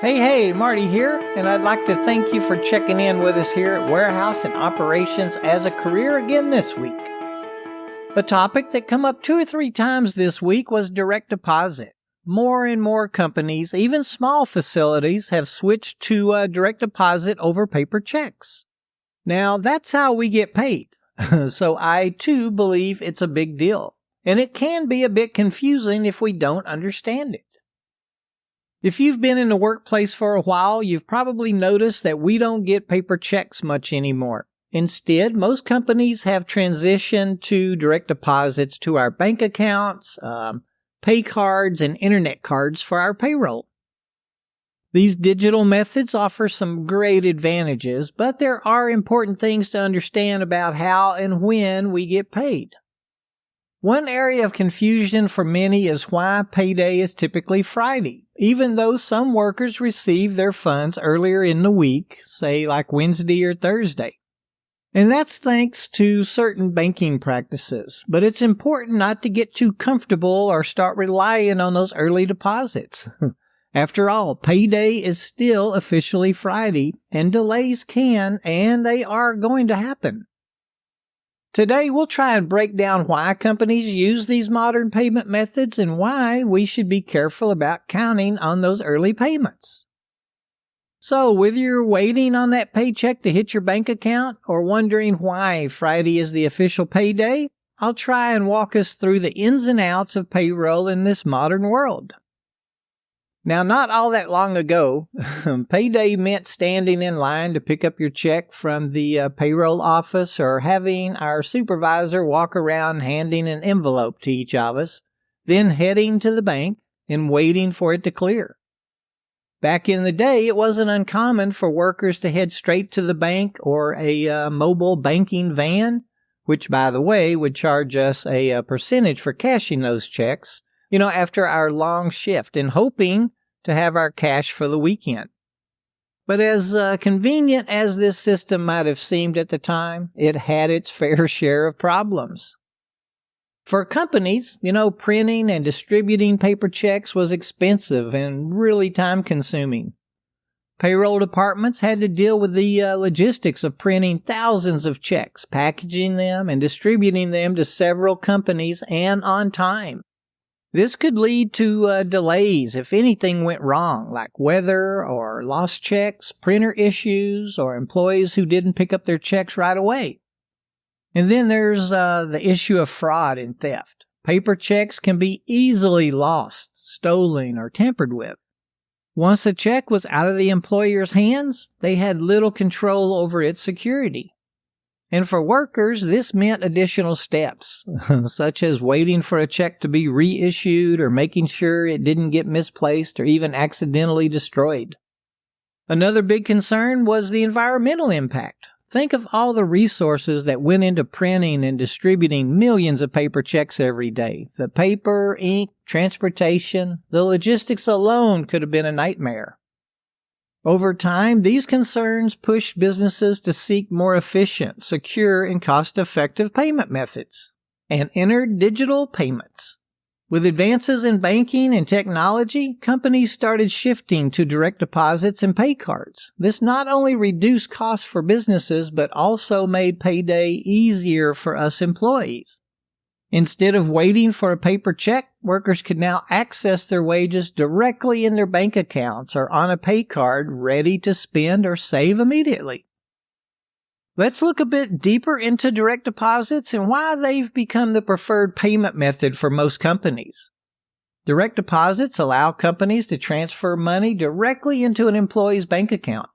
Hey, Marty here, and I'd like to thank you for checking in with us here at Warehouse and Operations as a Career again this week. A topic that come up 2 or 3 times this week was direct deposit. More and more companies, even small facilities, have switched to direct deposit over paper checks. Now, that's how we get paid, so I too believe it's a big deal, and it can be a bit confusing if we don't understand it. If you've been in the workplace for a while, you've probably noticed that we don't get paper checks much anymore. Instead, most companies have transitioned to direct deposits to our bank accounts, pay cards, and internet cards for our payroll. These digital methods offer some great advantages, but there are important things to understand about how and when we get paid. One area of confusion for many is why payday is typically Friday, even though some workers receive their funds earlier in the week, say like Wednesday or Thursday. And that's thanks to certain banking practices, but it's important not to get too comfortable or start relying on those early deposits. After all, payday is still officially Friday, and delays can and they are going to happen. Today, we'll try and break down why companies use these modern payment methods and why we should be careful about counting on those early payments. So, whether you're waiting on that paycheck to hit your bank account or wondering why Friday is the official payday, I'll try and walk us through the ins and outs of payroll in this modern world. Now, not all that long ago, payday meant standing in line to pick up your check from the payroll office or having our supervisor walk around handing an envelope to each of us, then heading to the bank and waiting for it to clear. Back in the day, it wasn't uncommon for workers to head straight to the bank or a mobile banking van, which, by the way, would charge us a percentage for cashing those checks, after our long shift and hoping to have our cash for the weekend. But as convenient as this system might have seemed at the time, it had its fair share of problems. For companies, printing and distributing paper checks was expensive and really time-consuming. Payroll departments had to deal with the logistics of printing thousands of checks, packaging them, and distributing them to several companies and on time. This could lead to delays if anything went wrong, like weather or lost checks, printer issues, or employees who didn't pick up their checks right away. And then there's the issue of fraud and theft. Paper checks can be easily lost, stolen, or tampered with. Once a check was out of the employer's hands, they had little control over its security. And for workers, this meant additional steps, such as waiting for a check to be reissued or making sure it didn't get misplaced or even accidentally destroyed. Another big concern was the environmental impact. Think of all the resources that went into printing and distributing millions of paper checks every day. The paper, ink, transportation, the logistics alone could have been a nightmare. Over time, these concerns pushed businesses to seek more efficient, secure, and cost-effective payment methods, and entered digital payments. With advances in banking and technology, companies started shifting to direct deposits and pay cards. This not only reduced costs for businesses, but also made payday easier for us employees. Instead of waiting for a paper check, workers could now access their wages directly in their bank accounts or on a pay card ready to spend or save immediately. Let's look a bit deeper into direct deposits and why they've become the preferred payment method for most companies. Direct deposits allow companies to transfer money directly into an employee's bank account.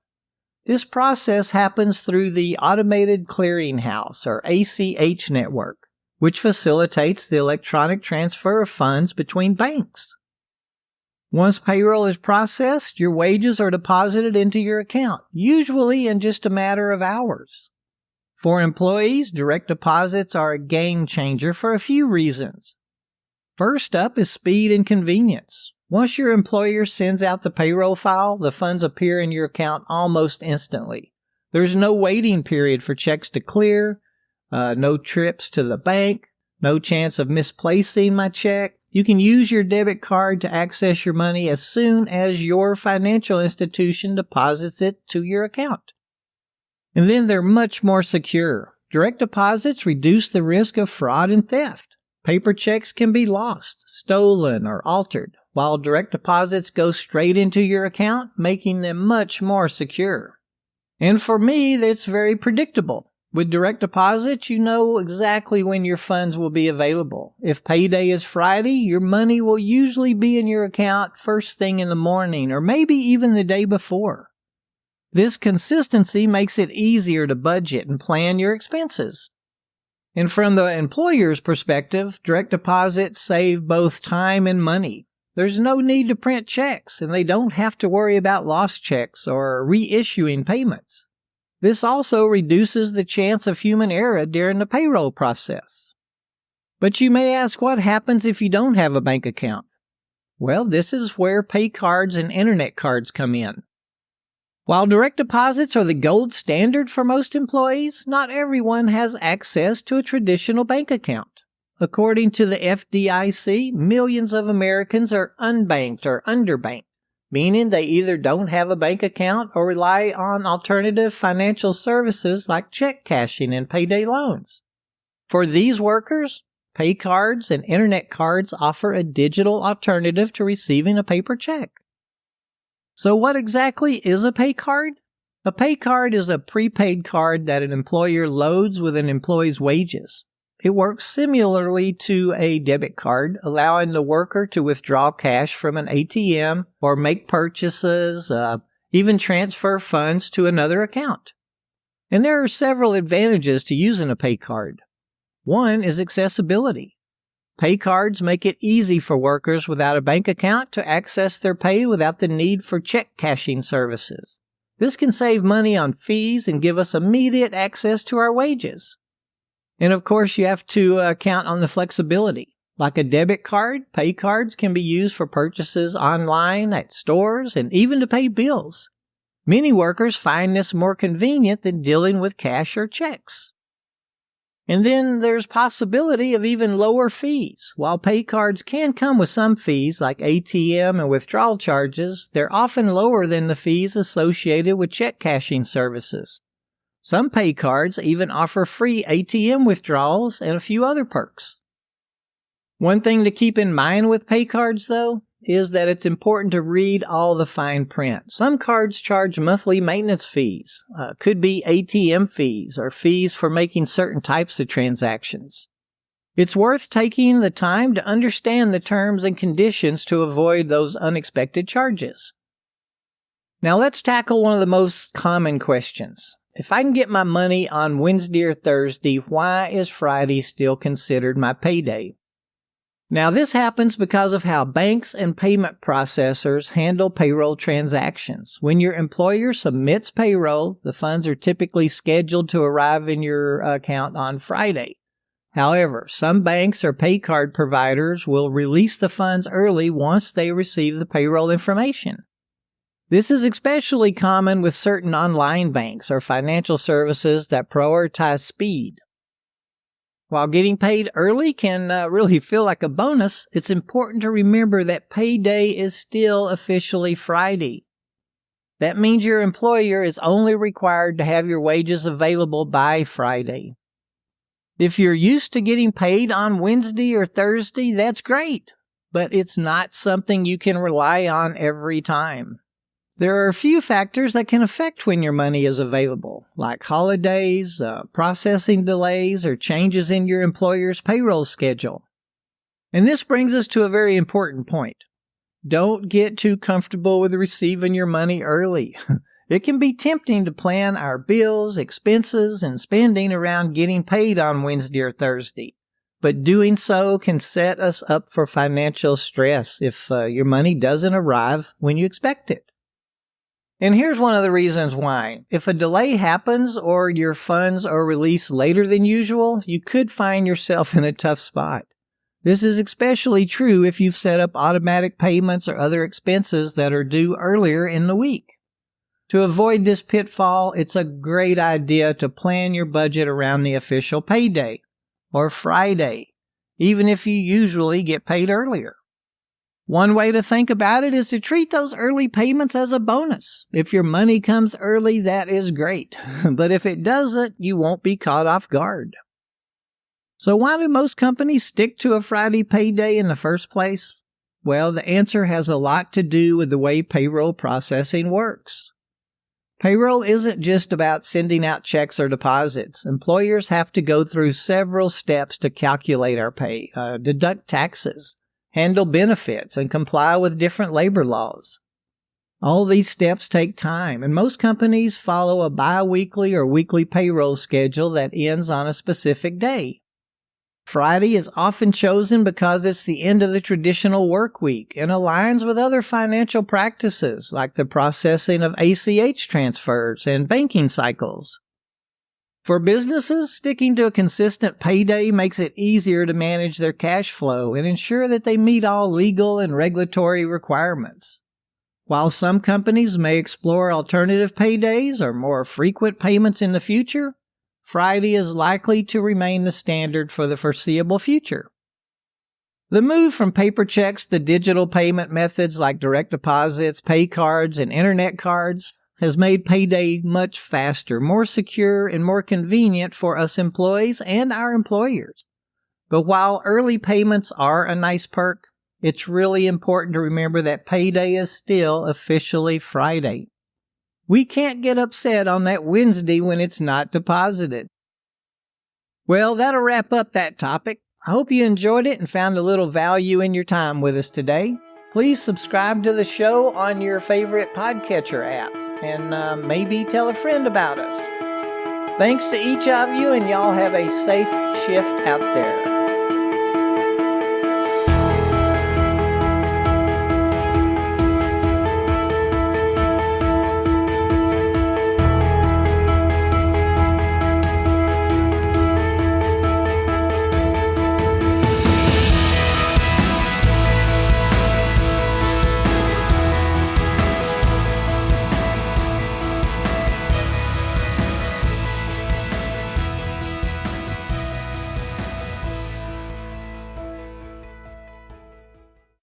This process happens through the Automated Clearinghouse, or ACH network, which facilitates the electronic transfer of funds between banks. Once payroll is processed, your wages are deposited into your account, usually in just a matter of hours. For employees, direct deposits are a game changer for a few reasons. First up is speed and convenience. Once your employer sends out the payroll file, the funds appear in your account almost instantly. There's no waiting period for checks to clear, no trips to the bank, no chance of misplacing my check, You can use your debit card to access your money as soon as your financial institution deposits it to your account. And then they're much more secure. Direct deposits reduce the risk of fraud and theft. Paper checks can be lost, stolen, or altered, while direct deposits go straight into your account, making them much more secure. And for me, that's very predictable. With direct deposits, you know exactly when your funds will be available. If payday is Friday, your money will usually be in your account first thing in the morning, or maybe even the day before. This consistency makes it easier to budget and plan your expenses. And from the employer's perspective, direct deposits save both time and money. There's no need to print checks, and they don't have to worry about lost checks or reissuing payments. This also reduces the chance of human error during the payroll process. But you may ask, what happens if you don't have a bank account? Well, this is where pay cards and internet cards come in. While direct deposits are the gold standard for most employees, not everyone has access to a traditional bank account. According to the FDIC, millions of Americans are unbanked or underbanked, meaning they either don't have a bank account or rely on alternative financial services like check cashing and payday loans. For these workers, pay cards and internet cards offer a digital alternative to receiving a paper check. So what exactly is a pay card? A pay card is a prepaid card that an employer loads with an employee's wages. It works similarly to a debit card, allowing the worker to withdraw cash from an ATM or make purchases, even transfer funds to another account. And there are several advantages to using a pay card. One is accessibility. Pay cards make it easy for workers without a bank account to access their pay without the need for check cashing services. This can save money on fees and give us immediate access to our wages. And of course, you have to count on the flexibility. Like a debit card, pay cards can be used for purchases online, at stores, and even to pay bills. Many workers find this more convenient than dealing with cash or checks. And then there's possibility of even lower fees. While pay cards can come with some fees like ATM and withdrawal charges, they're often lower than the fees associated with check cashing services. Some pay cards even offer free ATM withdrawals and a few other perks. One thing to keep in mind with pay cards, though, is that it's important to read all the fine print. Some cards charge monthly maintenance fees, could be ATM fees, or fees for making certain types of transactions. It's worth taking the time to understand the terms and conditions to avoid those unexpected charges. Now let's tackle one of the most common questions. If I can get my money on Wednesday or Thursday, why is Friday still considered my payday? Now, this happens because of how banks and payment processors handle payroll transactions. When your employer submits payroll, the funds are typically scheduled to arrive in your account on Friday. However, some banks or pay card providers will release the funds early once they receive the payroll information. This is especially common with certain online banks or financial services that prioritize speed. While getting paid early can really feel like a bonus, it's important to remember that payday is still officially Friday. That means your employer is only required to have your wages available by Friday. If you're used to getting paid on Wednesday or Thursday, that's great, but it's not something you can rely on every time. There are a few factors that can affect when your money is available, like holidays, processing delays, or changes in your employer's payroll schedule. And this brings us to a very important point. Don't get too comfortable with receiving your money early. It can be tempting to plan our bills, expenses, and spending around getting paid on Wednesday or Thursday. But doing so can set us up for financial stress if your money doesn't arrive when you expect it. And here's one of the reasons why. If a delay happens or your funds are released later than usual, you could find yourself in a tough spot. This is especially true if you've set up automatic payments or other expenses that are due earlier in the week. To avoid this pitfall, it's a great idea to plan your budget around the official payday, or Friday. even if you usually get paid earlier. One way to think about it is to treat those early payments as a bonus. If your money comes early, that is great. But if it doesn't, you won't be caught off guard. So why do most companies stick to a Friday payday in the first place? Well, the answer has a lot to do with the way payroll processing works. Payroll isn't just about sending out checks or deposits. Employers have to go through several steps to calculate our pay, deduct taxes, handle benefits, and comply with different labor laws. All these steps take time, and most companies follow a bi-weekly or weekly payroll schedule that ends on a specific day. Friday is often chosen because it's the end of the traditional work week and aligns with other financial practices like the processing of ACH transfers and banking cycles. For businesses, sticking to a consistent payday makes it easier to manage their cash flow and ensure that they meet all legal and regulatory requirements. While some companies may explore alternative paydays or more frequent payments in the future, Friday is likely to remain the standard for the foreseeable future. The move from paper checks to digital payment methods like direct deposits, pay cards, and internet cards has made payday much faster, more secure, and more convenient for us employees and our employers. But while early payments are a nice perk, it's really important to remember that payday is still officially Friday. We can't get upset on that Wednesday when it's not deposited. Well, that'll wrap up that topic. I hope you enjoyed it and found a little value in your time with us today. Please subscribe to the show on your favorite podcatcher app and maybe tell a friend about us. Thanks to each of you, and y'all have a safe shift out there.